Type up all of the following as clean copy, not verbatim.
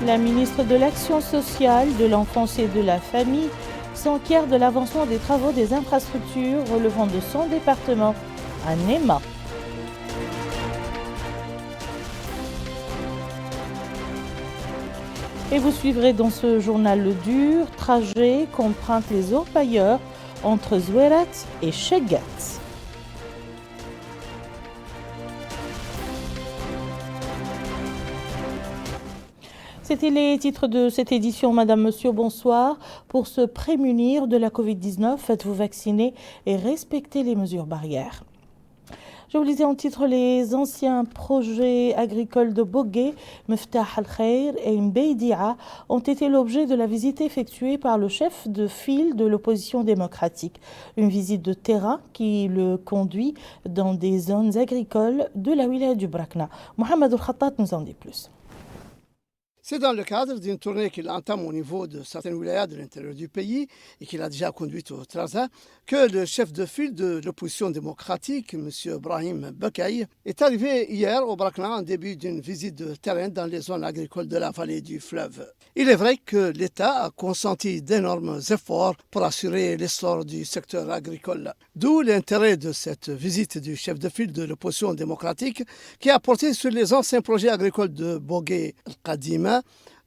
La ministre de l'Action sociale, de l'Enfance et de la Famille s'enquiert de l'avancement des travaux des infrastructures relevant de son département, à Néma. Et vous suivrez dans ce journal le dur trajet qu'empruntent les orpailleurs entre Zouérat et Chegat. C'était les titres de cette édition. Madame, Monsieur, bonsoir. Pour se prémunir de la Covid-19, faites-vous vacciner et respectez les mesures barrières. Je vous lisais en titre les anciens projets agricoles de Bogué, Miftah Al-Khair et Mbeydia ont été l'objet de la visite effectuée par le chef de file de l'opposition démocratique. Une visite de terrain qui le conduit dans des zones agricoles de la wilaya du Brakna. Mohamed Al-Khattat nous en dit plus. C'est dans le cadre d'une tournée qu'il entame au niveau de certaines wilayas de l'intérieur du pays et qu'il a déjà conduite au Trarza que le chef de file de l'opposition démocratique, M. Brahim Bekaï, est arrivé hier au Brakna en début d'une visite de terrain dans les zones agricoles de la vallée du fleuve. Il est vrai que l'État a consenti d'énormes efforts pour assurer l'essor du secteur agricole. D'où l'intérêt de cette visite du chef de file de l'opposition démocratique qui a porté sur les anciens projets agricoles de Bogué Al-Qadima,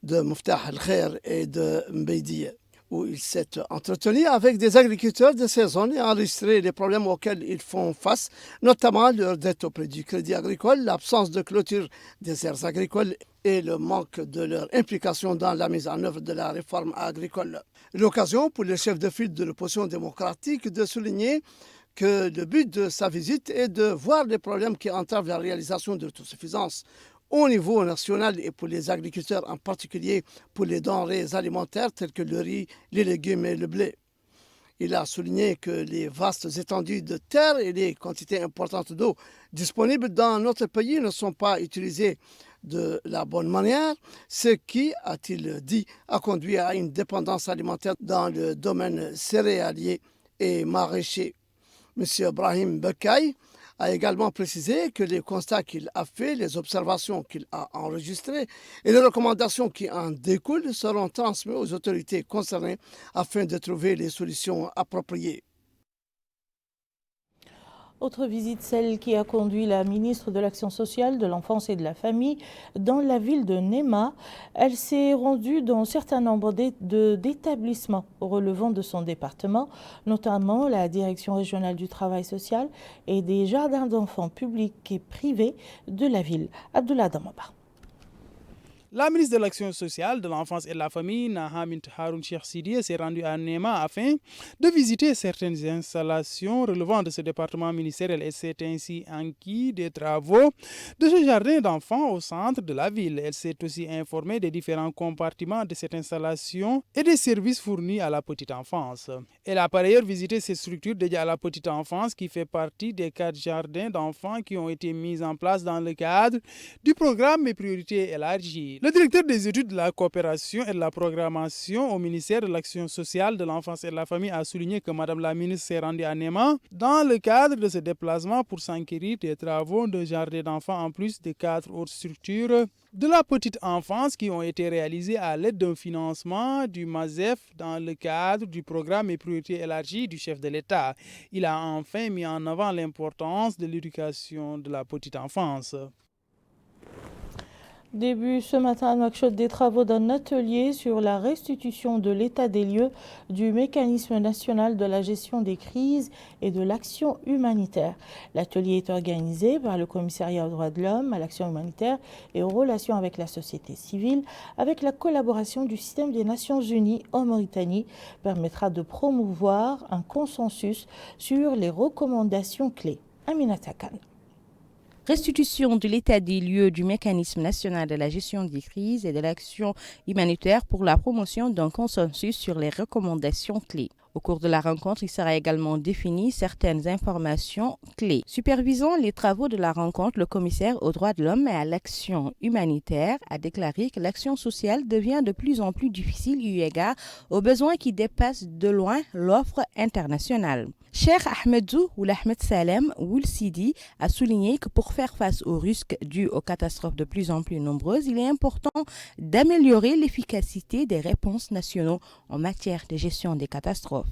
de Miftah Al-Khair et de Mbeydia, où il s'est entretenu avec des agriculteurs de ces zones et enregistré les problèmes auxquels ils font face, notamment leur dette auprès du crédit agricole, l'absence de clôture des aires agricoles et le manque de leur implication dans la mise en œuvre de la réforme agricole. L'occasion pour le chef de file de l'opposition démocratique de souligner que le but de sa visite est de voir les problèmes qui entravent la réalisation de l'autosuffisance au niveau national et pour les agriculteurs, en particulier pour les denrées alimentaires telles que le riz, les légumes et le blé. Il a souligné que les vastes étendues de terre et les quantités importantes d'eau disponibles dans notre pays ne sont pas utilisées de la bonne manière, ce qui, a-t-il dit, a conduit à une dépendance alimentaire dans le domaine céréalier et maraîcher. M. Brahim Bekaï a également précisé que les constats qu'il a faits, les observations qu'il a enregistrées et les recommandations qui en découlent seront transmises aux autorités concernées afin de trouver les solutions appropriées. Autre visite, celle qui a conduit la ministre de l'Action sociale, de l'Enfance et de la Famille dans la ville de Néma. Elle s'est rendue dans un certain nombre d'établissements relevant de son département, notamment la Direction régionale du travail social et des jardins d'enfants publics et privés de la ville. Abdullah Damaba. La ministre de l'Action sociale, de l'Enfance et de la Famille, Nahamint Haroun Cheikh Sidiye, s'est rendue à Néma afin de visiter certaines installations relevant de ce département ministériel et s'est ainsi enquis des travaux de ce jardin d'enfants au centre de la ville. Elle s'est aussi informée des différents compartiments de cette installation et des services fournis à la petite enfance. Elle a par ailleurs visité ces structures dédiées à la petite enfance qui fait partie des 4 jardins d'enfants qui ont été mis en place dans le cadre du programme Mes priorités élargies. Le directeur des études de la coopération et de la programmation au ministère de l'Action sociale, de l'Enfance et de la Famille a souligné que Madame la ministre s'est rendue à Néma dans le cadre de ce déplacement pour s'enquérir des travaux de jardin d'enfants en plus des 4 autres structures de la petite enfance qui ont été réalisées à l'aide d'un financement du MASEF dans le cadre du programme Mes priorités élargies du chef de l'État. Il a enfin mis en avant l'importance de l'éducation de la petite enfance. Début ce matin à Nouakchott des travaux d'un atelier sur la restitution de l'état des lieux du mécanisme national de la gestion des crises et de l'action humanitaire. L'atelier est organisé par le commissariat aux droits de l'homme, à l'action humanitaire et aux relations avec la société civile, avec la collaboration du système des Nations Unies en Mauritanie, permettra de promouvoir un consensus sur les recommandations clés. Aminata Khan. Restitution de l'état des lieux du mécanisme national de la gestion des crises et de l'action humanitaire pour la promotion d'un consensus sur les recommandations clés. Au cours de la rencontre, il sera également défini certaines informations clés. Supervisant les travaux de la rencontre, le commissaire aux droits de l'homme et à l'action humanitaire a déclaré que l'action sociale devient de plus en plus difficile eu égard aux besoins qui dépassent de loin l'offre internationale. Cheikh Ahmedou ou Ahmed Salem Ould Sidi a souligné que pour faire face aux risques dus aux catastrophes de plus en plus nombreuses, il est important d'améliorer l'efficacité des réponses nationaux en matière de gestion des catastrophes.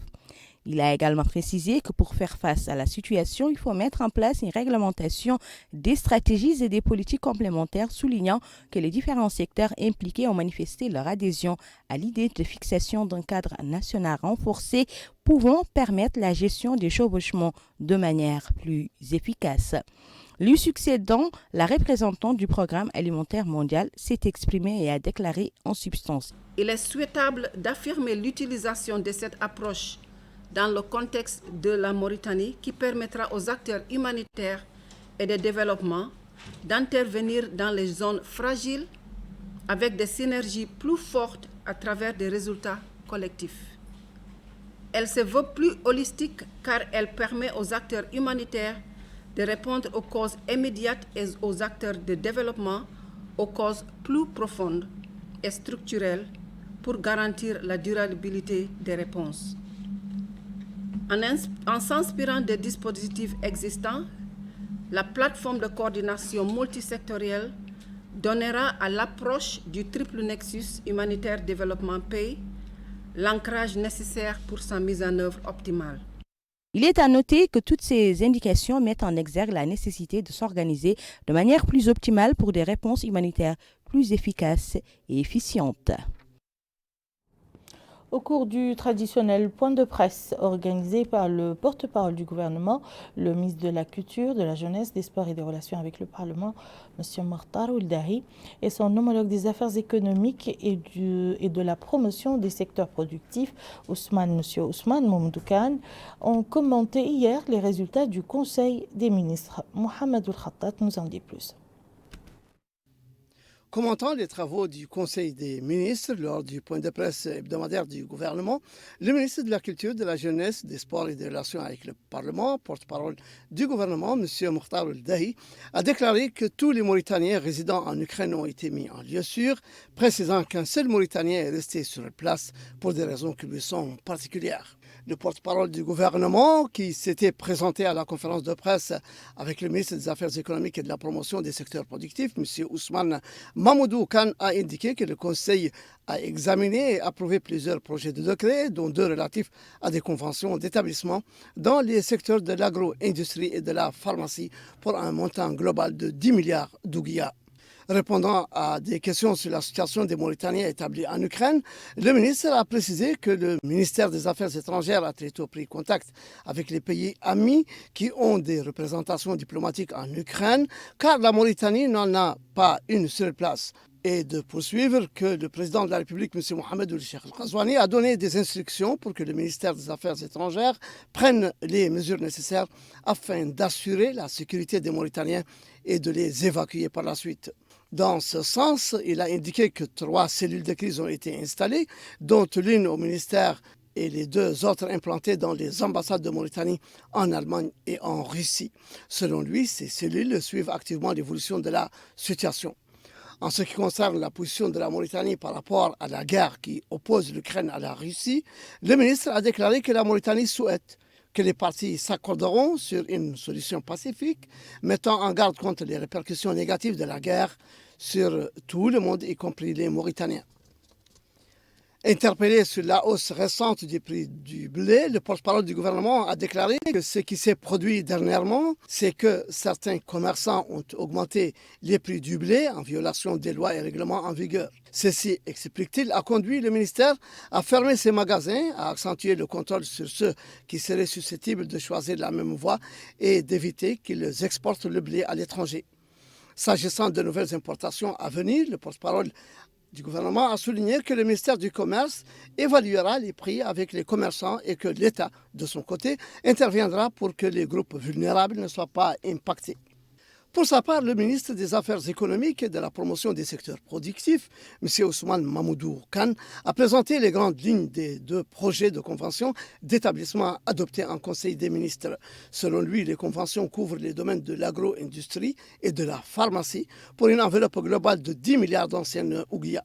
Il a également précisé que pour faire face à la situation, il faut mettre en place une réglementation, des stratégies et des politiques complémentaires, soulignant que les différents secteurs impliqués ont manifesté leur adhésion à l'idée de fixation d'un cadre national renforcé pouvant permettre la gestion des chevauchements de manière plus efficace. Lui succédant, la représentante du Programme alimentaire mondial s'est exprimée et a déclaré en substance: Il est souhaitable d'affirmer l'utilisation de cette approche dans le contexte de la Mauritanie qui permettra aux acteurs humanitaires et de développement d'intervenir dans les zones fragiles avec des synergies plus fortes à travers des résultats collectifs. Elle se veut plus holistique car elle permet aux acteurs humanitaires de répondre aux causes immédiates et aux acteurs de développement aux causes plus profondes et structurelles pour garantir la durabilité des réponses. En s'inspirant des dispositifs existants, la plateforme de coordination multisectorielle donnera à l'approche du triple nexus humanitaire développement paix l'ancrage nécessaire pour sa mise en œuvre optimale. Il est à noter que toutes ces indications mettent en exergue la nécessité de s'organiser de manière plus optimale pour des réponses humanitaires plus efficaces et efficientes. Au cours du traditionnel point de presse organisé par le porte-parole du gouvernement, le ministre de la Culture, de la Jeunesse, des Sports et des Relations avec le Parlement, M. Mokhtar Ould Dahi, et son homologue des Affaires économiques et de la promotion des secteurs productifs, M. Ousmane Mamadou Kane, ont commenté hier les résultats du Conseil des ministres. Mohamed Ould-Khattat nous en dit plus. Commentant les travaux du Conseil des ministres lors du point de presse hebdomadaire du gouvernement, le ministre de la Culture, de la Jeunesse, des Sports et des Relations avec le Parlement, porte-parole du gouvernement, M. Mokhtar Ould Dahi, a déclaré que tous les Mauritaniens résidant en Ukraine ont été mis en lieu sûr, précisant qu'un seul Mauritanien est resté sur place pour des raisons qui lui sont particulières. Le porte-parole du gouvernement, qui s'était présenté à la conférence de presse avec le ministre des Affaires économiques et de la promotion des secteurs productifs, M. Ousmane Mamadou Kane, a indiqué que le Conseil a examiné et approuvé plusieurs projets de décret, dont 2 relatifs à des conventions d'établissement dans les secteurs de l'agro-industrie et de la pharmacie pour un montant global de 10 milliards d'ouguiya. Répondant à des questions sur la situation des Mauritaniens établis en Ukraine, le ministre a précisé que le ministère des Affaires étrangères a très tôt pris contact avec les pays amis qui ont des représentations diplomatiques en Ukraine, car la Mauritanie n'en a pas une seule place. Et de poursuivre que le président de la République, M. Mohamed Ould Cheikh Al-Ghazouani, a donné des instructions pour que le ministère des Affaires étrangères prenne les mesures nécessaires afin d'assurer la sécurité des Mauritaniens et de les évacuer par la suite. Dans ce sens, il a indiqué que 3 cellules de crise ont été installées, dont l'une au ministère et les 2 autres implantées dans les ambassades de Mauritanie en Allemagne et en Russie. Selon lui, ces cellules suivent activement l'évolution de la situation. En ce qui concerne la position de la Mauritanie par rapport à la guerre qui oppose l'Ukraine à la Russie, le ministre a déclaré que la Mauritanie souhaite que les parties s'accorderont sur une solution pacifique, mettant en garde contre les répercussions négatives de la guerre sur tout le monde, y compris les Mauritaniens. Interpellé sur la hausse récente du prix du blé, le porte-parole du gouvernement a déclaré que ce qui s'est produit dernièrement, c'est que certains commerçants ont augmenté les prix du blé en violation des lois et règlements en vigueur. Ceci, explique-t-il, a conduit le ministère à fermer ses magasins, à accentuer le contrôle sur ceux qui seraient susceptibles de choisir la même voie et d'éviter qu'ils exportent le blé à l'étranger. S'agissant de nouvelles importations à venir, le porte-parole du gouvernement a souligné que le ministère du Commerce évaluera les prix avec les commerçants et que l'État, de son côté, interviendra pour que les groupes vulnérables ne soient pas impactés. Pour sa part, le ministre des Affaires économiques et de la promotion des secteurs productifs, M. Ousmane Mamadou Kane, a présenté les grandes lignes des 2 projets de convention d'établissement adoptés en Conseil des ministres. Selon lui, les conventions couvrent les domaines de l'agro-industrie et de la pharmacie pour une enveloppe globale de 10 milliards d'anciennes ouguiya.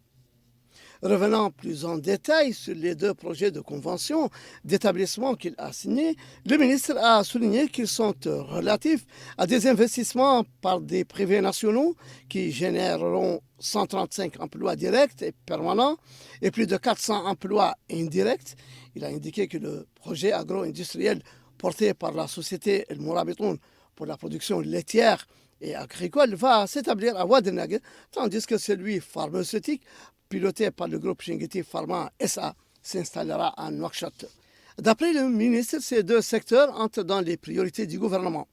Revenant plus en détail sur les deux projets de convention d'établissement qu'il a signés, le ministre a souligné qu'ils sont relatifs à des investissements par des privés nationaux qui généreront 135 emplois directs et permanents et plus de 400 emplois indirects. Il a indiqué que le projet agro-industriel porté par la société El Mourabitoun pour la production laitière et agricole va s'établir à Ouadénagué, tandis que celui pharmaceutique, piloté par le groupe Shingiti Pharma SA, s'installera à Nouakchott. D'après le ministre, ces deux secteurs entrent dans les priorités du gouvernement.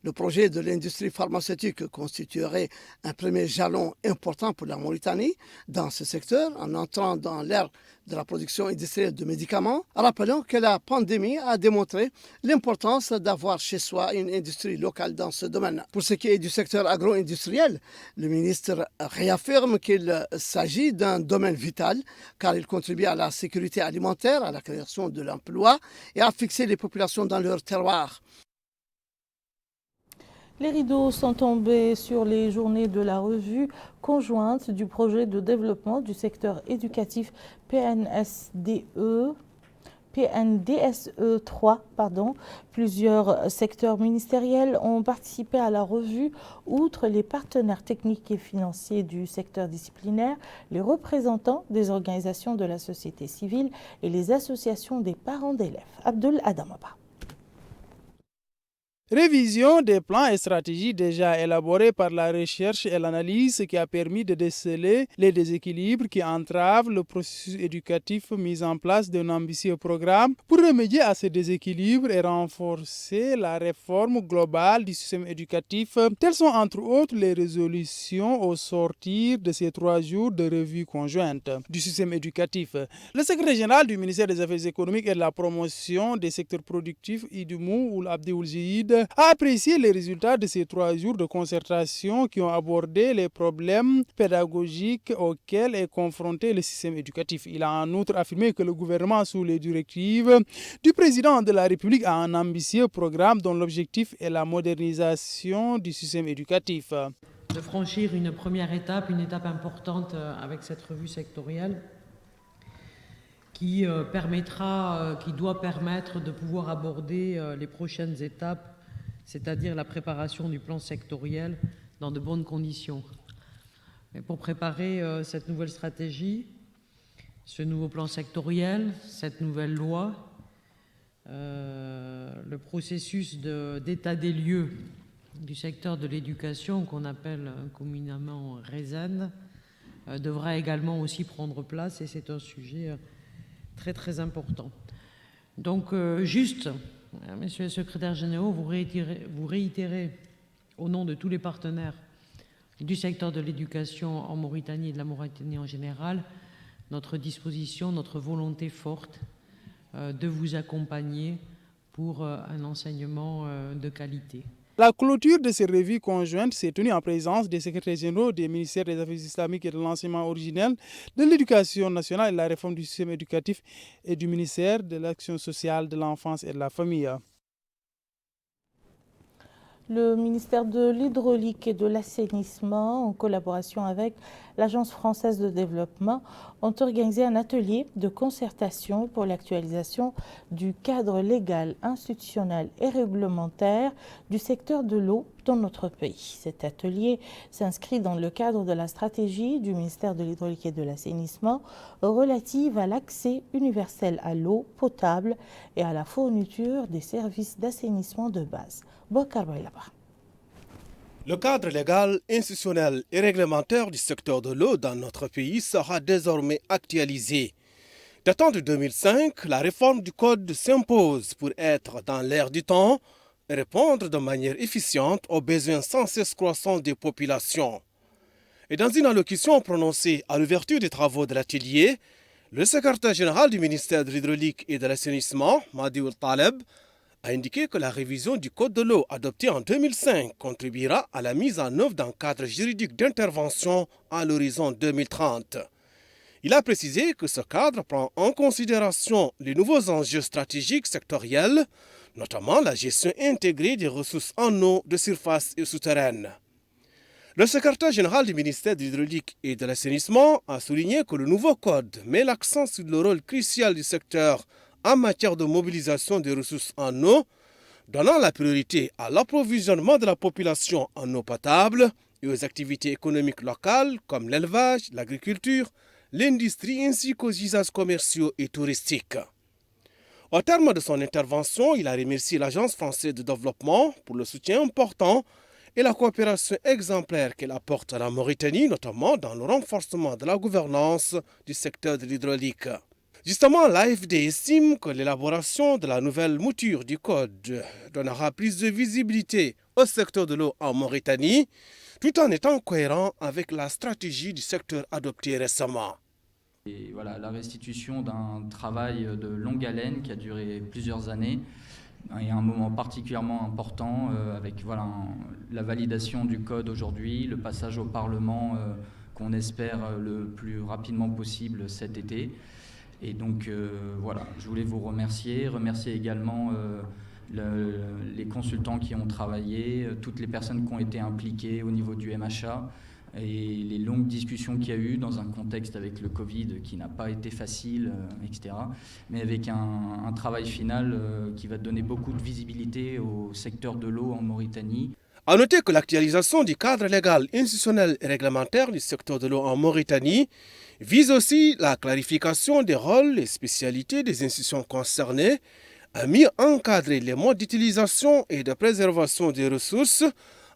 Le projet de l'industrie pharmaceutique constituerait un premier jalon important pour la Mauritanie dans ce secteur en entrant dans l'ère de la production industrielle de médicaments, rappelant que la pandémie a démontré l'importance d'avoir chez soi une industrie locale dans ce domaine. Pour ce qui est du secteur agro-industriel, le ministre réaffirme qu'il s'agit d'un domaine vital car il contribue à la sécurité alimentaire, à la création de l'emploi et à fixer les populations dans leur terroir. Les rideaux sont tombés sur les journées de la revue conjointe du projet de développement du secteur éducatif PNDSE 3. Plusieurs secteurs ministériels ont participé à la revue, outre les partenaires techniques et financiers du secteur disciplinaire, les représentants des organisations de la société civile et les associations des parents d'élèves. Abdul Adamaba. Révision des plans et stratégies déjà élaborés par la recherche et l'analyse qui a permis de déceler les déséquilibres qui entravent le processus éducatif mis en place d'un ambitieux programme pour remédier à ces déséquilibres et renforcer la réforme globale du système éducatif. Telles sont entre autres les résolutions au sortir de ces 3 jours de revue conjointe du système éducatif. Le secrétaire général du ministère des Affaires économiques et de la promotion des secteurs productifs, Idumou Ould Abdi Ould Zeid, a apprécié les résultats de ces 3 jours de concertation qui ont abordé les problèmes pédagogiques auxquels est confronté le système éducatif. Il a en outre affirmé que le gouvernement, sous les directives du président de la République, a un ambitieux programme dont l'objectif est la modernisation du système éducatif. De franchir une première étape, une étape importante avec cette revue sectorielle qui doit permettre de pouvoir aborder les prochaines étapes, c'est-à-dire la préparation du plan sectoriel dans de bonnes conditions. Et pour préparer cette nouvelle stratégie, ce nouveau plan sectoriel, cette nouvelle loi, le processus d'état des lieux du secteur de l'éducation, qu'on appelle communément RESEN, devra également aussi prendre place, et c'est un sujet très très important. Donc Messieurs les secrétaires généraux, vous réitérez au nom de tous les partenaires du secteur de l'éducation en Mauritanie et de la Mauritanie en général, notre disposition, notre volonté forte de vous accompagner pour un enseignement de qualité. La clôture de ces revues conjointes s'est tenue en présence des secrétaires généraux des ministères des Affaires islamiques et de l'enseignement originel, de l'Éducation nationale et de la réforme du système éducatif et du ministère de l'Action sociale, de l'enfance et de la famille. Le ministère de l'Hydraulique et de l'Assainissement, en collaboration avec l'Agence française de développement, ont organisé un atelier de concertation pour l'actualisation du cadre légal, institutionnel et réglementaire du secteur de l'eau dans notre pays. Cet atelier s'inscrit dans le cadre de la stratégie du ministère de l'Hydraulique et de l'Assainissement relative à l'accès universel à l'eau potable et à la fourniture des services d'assainissement de base. Le cadre légal, institutionnel et réglementaire du secteur de l'eau dans notre pays sera désormais actualisé. Datant de 2005, la réforme du Code s'impose pour être dans l'air du temps et répondre de manière efficiente aux besoins sans cesse croissants des populations. Et dans une allocution prononcée à l'ouverture des travaux de l'atelier, le secrétaire général du ministère de l'Hydraulique et de l'Assainissement, Mahdi Ould Taleb, a indiqué que la révision du Code de l'eau adoptée en 2005 contribuera à la mise en œuvre d'un cadre juridique d'intervention à l'horizon 2030. Il a précisé que ce cadre prend en considération les nouveaux enjeux stratégiques sectoriels, notamment la gestion intégrée des ressources en eau de surface et souterraines. Le secrétaire général du ministère de l'Hydraulique et de l'Assainissement a souligné que le nouveau code met l'accent sur le rôle crucial du secteur en matière de mobilisation des ressources en eau, donnant la priorité à l'approvisionnement de la population en eau potable et aux activités économiques locales comme l'élevage, l'agriculture, l'industrie ainsi qu'aux usages commerciaux et touristiques. Au terme de son intervention, il a remercié l'Agence française de développement pour le soutien important et la coopération exemplaire qu'elle apporte à la Mauritanie, notamment dans le renforcement de la gouvernance du secteur de l'hydraulique. Justement, l'AFD estime que l'élaboration de la nouvelle mouture du code donnera plus de visibilité au secteur de l'eau en Mauritanie, tout en étant cohérent avec la stratégie du secteur adoptée récemment. Et voilà, la restitution d'un travail de longue haleine qui a duré plusieurs années et un moment particulièrement important avec la validation du code aujourd'hui, le passage au Parlement qu'on espère le plus rapidement possible cet été. Et donc je voulais vous remercier également les consultants qui ont travaillé, toutes les personnes qui ont été impliquées au niveau du MHA et les longues discussions qu'il y a eu dans un contexte avec le Covid qui n'a pas été facile, etc. Mais avec un travail final qui va donner beaucoup de visibilité au secteur de l'eau en Mauritanie. A noter que l'actualisation du cadre légal, institutionnel et réglementaire du secteur de l'eau en Mauritanie vise aussi la clarification des rôles et spécialités des institutions concernées, à mieux encadrer les modes d'utilisation et de préservation des ressources,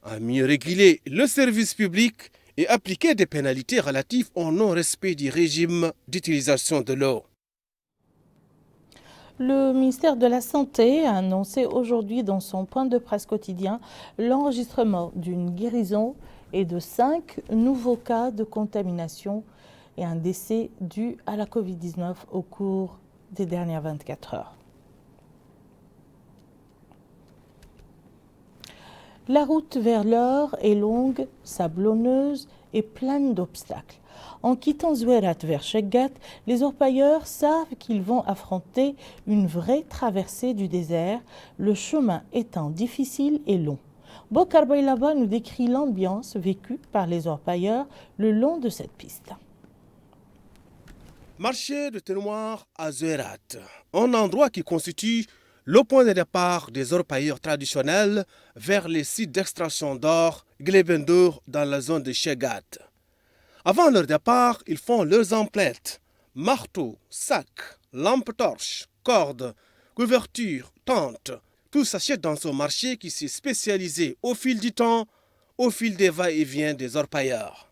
à mieux réguler le service public et appliquer des pénalités relatives au non-respect du régime d'utilisation de l'eau. Le ministère de la Santé a annoncé aujourd'hui dans son point de presse quotidien l'enregistrement d'une guérison et de 5 nouveaux cas de contamination et un décès dû à la Covid-19 au cours des dernières 24 heures. La route vers l'or est longue, sablonneuse et pleine d'obstacles. En quittant Zouerat vers Cheggat, les orpailleurs savent qu'ils vont affronter une vraie traversée du désert, le chemin étant difficile et long. Bokar Baylaba nous décrit l'ambiance vécue par les orpailleurs le long de cette piste. Marché de Ténoir à Zouerat, un endroit qui constitue le point de départ des orpailleurs traditionnels vers les sites d'extraction d'or Glebendour dans la zone de Cheggat. Avant leur départ, ils font leurs emplettes, marteaux, sacs, lampes torches, cordes, couvertures, tentes. Tout s'achète dans ce marché qui s'est spécialisé au fil du temps, au fil des va-et-vient des orpailleurs.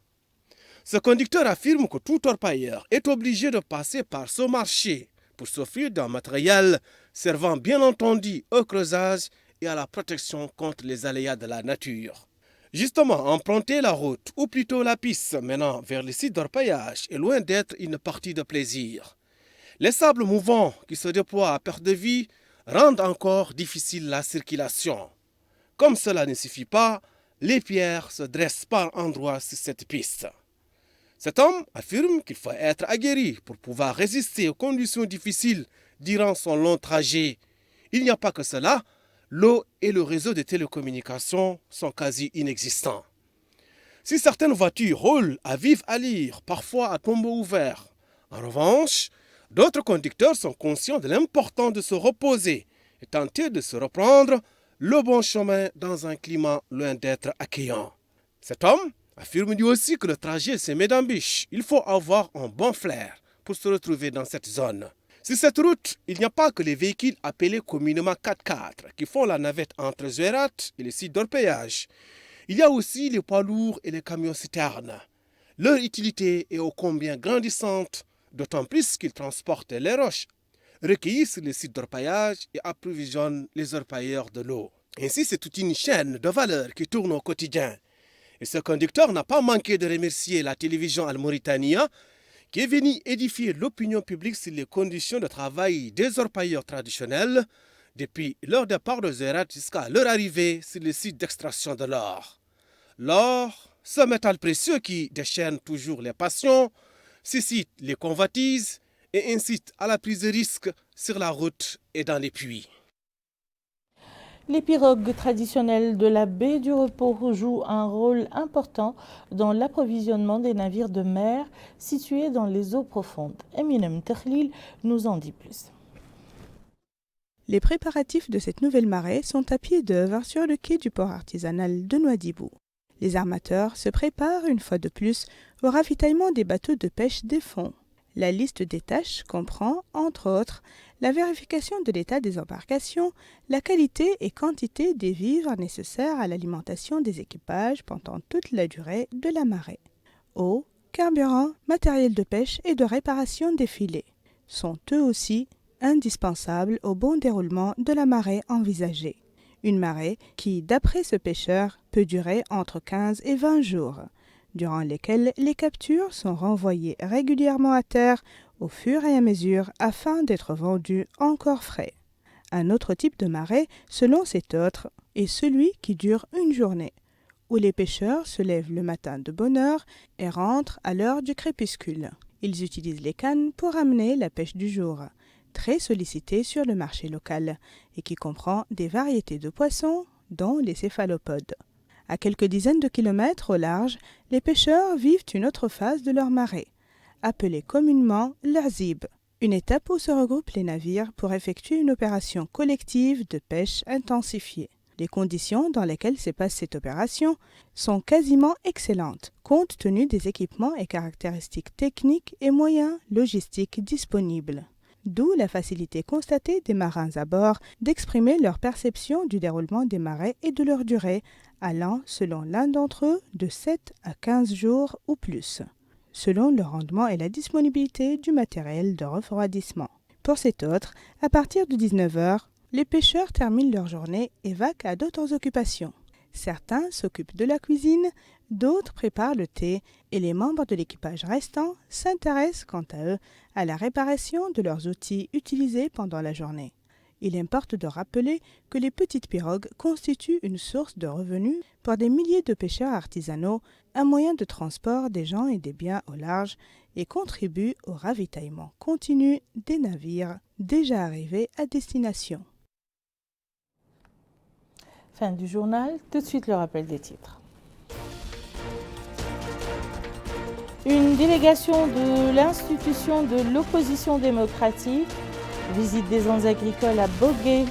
Ce conducteur affirme que tout orpailleur est obligé de passer par ce marché pour s'offrir d'un matériel servant bien entendu au creusage et à la protection contre les aléas de la nature. Justement, emprunter la route, ou plutôt la piste menant vers les sites d'orpaillage, est loin d'être une partie de plaisir. Les sables mouvants qui se déploient à perte de vue rendent encore difficile la circulation. Comme cela ne suffit pas, les pierres se dressent par endroits sur cette piste. Cet homme affirme qu'il faut être aguerri pour pouvoir résister aux conditions difficiles durant son long trajet. Il n'y a pas que cela, l'eau et le réseau de télécommunications sont quasi inexistants. Si certaines voitures roulent à vive allure, parfois à tombeau ouvert, en revanche, d'autres conducteurs sont conscients de l'importance de se reposer et tenter de se reprendre le bon chemin dans un climat loin d'être accueillant. Cet homme affirme lui aussi que le trajet est semé d'embûches. Il faut avoir un bon flair pour se retrouver dans cette zone. Sur cette route, il n'y a pas que les véhicules appelés communément 4x4 qui font la navette entre Zouerat et les sites d'orpaillage. Il y a aussi les poids lourds et les camions-citernes. Leur utilité est ô combien grandissante, d'autant plus qu'ils transportent les roches recueillies sur les sites d'orpaillage et approvisionnent les orpailleurs de l'eau. Ainsi, c'est toute une chaîne de valeur qui tourne au quotidien. Et ce conducteur n'a pas manqué de remercier la télévision Al-Mauritania qui est venue édifier l'opinion publique sur les conditions de travail des orpailleurs traditionnels depuis leur départ de Zouerat jusqu'à leur arrivée sur le site d'extraction de l'or. L'or, ce métal précieux qui déchaîne toujours les passions, suscite les convoitises et incite à la prise de risque sur la route et dans les puits. Les pirogues traditionnelles de la baie du Repos jouent un rôle important dans l'approvisionnement des navires de mer situés dans les eaux profondes. Eminem Terlil nous en dit plus. Les préparatifs de cette nouvelle marée sont à pied d'œuvre sur le quai du port artisanal de Nouadhibou. Les armateurs se préparent une fois de plus au ravitaillement des bateaux de pêche des fonds. La liste des tâches comprend, entre autres, la vérification de l'état des embarcations, la qualité et quantité des vivres nécessaires à l'alimentation des équipages pendant toute la durée de la marée. Eau, carburant, matériel de pêche et de réparation des filets sont eux aussi indispensables au bon déroulement de la marée envisagée. Une marée qui, d'après ce pêcheur, peut durer entre 15 et 20 jours, durant lesquels les captures sont renvoyées régulièrement à terre au fur et à mesure afin d'être vendues encore frais. Un autre type de marée, selon cet autre, est celui qui dure une journée, où les pêcheurs se lèvent le matin de bonne heure et rentrent à l'heure du crépuscule. Ils utilisent les cannes pour amener la pêche du jour, très sollicitée sur le marché local et qui comprend des variétés de poissons, dont les céphalopodes. À quelques dizaines de kilomètres au large, les pêcheurs vivent une autre phase de leur marée, appelée communément l'azib, une étape où se regroupent les navires pour effectuer une opération collective de pêche intensifiée. Les conditions dans lesquelles se passe cette opération sont quasiment excellentes, compte tenu des équipements et caractéristiques techniques et moyens logistiques disponibles. D'où la facilité constatée des marins à bord d'exprimer leur perception du déroulement des marées et de leur durée, allant, selon l'un d'entre eux, de 7 à 15 jours ou plus, selon le rendement et la disponibilité du matériel de refroidissement. Pour cet autre, à partir de 19 h, les pêcheurs terminent leur journée et vaquent à d'autres occupations. Certains s'occupent de la cuisine, d'autres préparent le thé et les membres de l'équipage restant s'intéressent quant à eux à la réparation de leurs outils utilisés pendant la journée. Il importe de rappeler que les petites pirogues constituent une source de revenus pour des milliers de pêcheurs artisanaux, un moyen de transport des gens et des biens au large et contribuent au ravitaillement continu des navires déjà arrivés à destination. Fin du journal, tout de suite le rappel des titres. Une délégation de l'institution de l'opposition démocratique visite des zones agricoles à Bogué,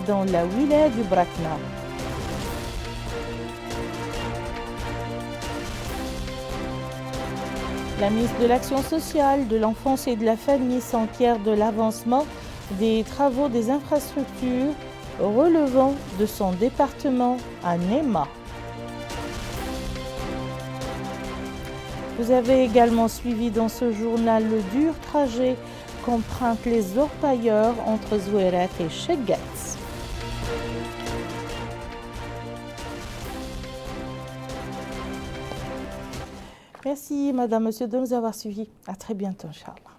dans la wilaya du Brakna. La ministre de l'Action sociale, de l'Enfance et de la Famille s'enquiert de l'avancement des travaux des infrastructures relevant de son département à Néma. Vous avez également suivi dans ce journal le dur trajet qu'empruntent les orpailleurs entre Zouéret et Cheguetz. Merci, madame, monsieur, de nous avoir suivis. À très bientôt, Inch'Allah.